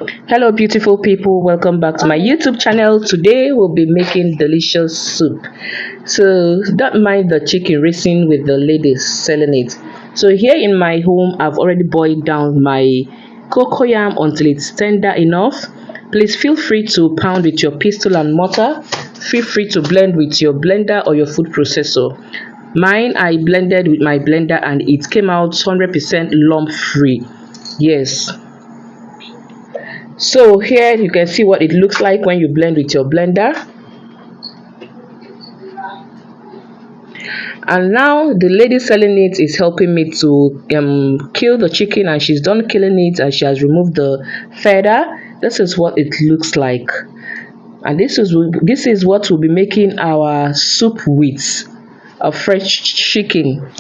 Hello beautiful people, welcome back to my YouTube channel. Today we'll be making delicious soup. So don't mind the chicken racing with the ladies selling it. So here in my home I've already boiled down my cocoyam until it's tender enough. Please feel free to pound with your pestle and mortar. Feel free to blend with your blender or your food processor. Mine I blended with my blender and it came out 100% lump free. Yes. So here you can see what it looks like when you blend with your blender. And now the lady selling it is helping me to kill the chicken, and she's done killing it and she has removed the feather. This is what it looks like. And this is what we'll be making our soup with, a fresh chicken.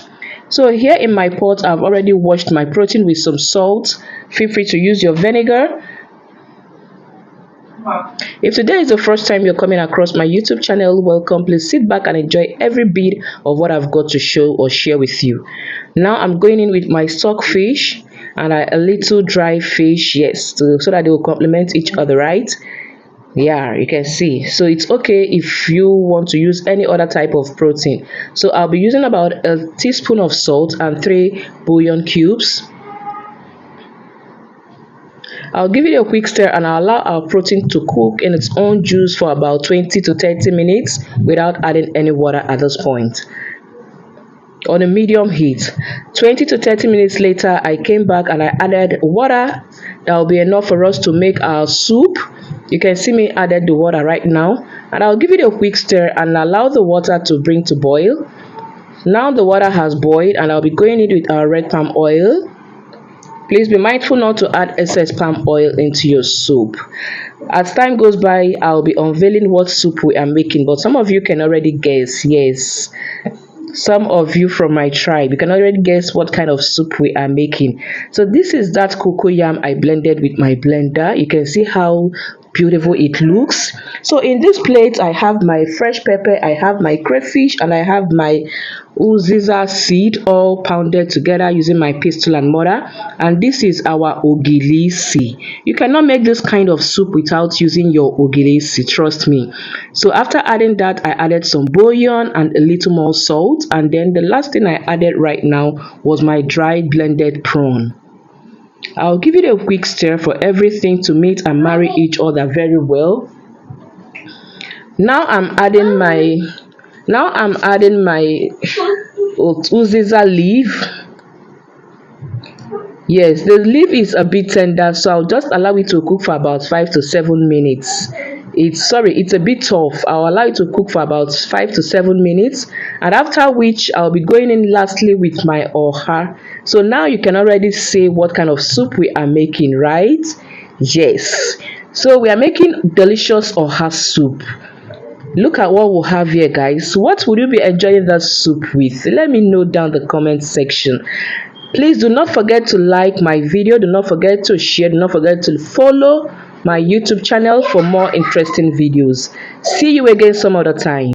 So here in my pot I've already washed my protein with some salt. Feel free to use your vinegar. If today is the first time you're coming across my YouTube channel, welcome. Please sit back and enjoy every bit of what I've got to show or share with you. Now I'm going in with my stock fish and a little dry fish, yes, so that they will complement each other, right? Yeah, you can see. So it's okay if you want to use any other type of protein. So I'll be using about a teaspoon of salt and 3 bouillon cubes. I'll give it a quick stir and I'll allow our protein to cook in its own juice for about 20 to 30 minutes without adding any water at this point. On a medium heat. 20 to 30 minutes later, I came back and I added water. That will be enough for us to make our soup. You can see me added the water right now. And I'll give it a quick stir and allow the water to bring to boil. Now the water has boiled and I'll be going in with our red palm oil. Please be mindful not to add excess palm oil into your soup. As time goes by, I'll be unveiling what soup we are making, but some of you can already guess. Yes, some of you from my tribe, you can already guess what kind of soup we are making. So this is that cocoyam I blended with my blender. You can see how beautiful it looks. So in this plate I have my fresh pepper, I have my crayfish, and I have my uziza seed all pounded together using my pestle and mortar. And this is our ogilisi. You cannot make this kind of soup without using your ogilisi, trust me. So after adding that, I added some bouillon and a little more salt, and then the last thing I added right now was my dried blended prawn. I'll give it a quick stir for everything to meet and marry each other very well. Now I'm adding my uziza leaf. Yes, the leaf is a bit tender, so I'll just allow it to cook for about 5 to 7 minutes. It's a bit tough. I'll allow it to cook for about 5 to 7 minutes, and after which I'll be going in lastly with my oha. So now you can already see what kind of soup we are making, right? Yes. So we are making delicious oha soup. Look at what we'll have here, guys. What would you be enjoying that soup with? Let me know down the comment section. Please do not forget to like my video. Do not forget to share. Do not forget to follow my YouTube channel for more interesting videos. See you again some other time.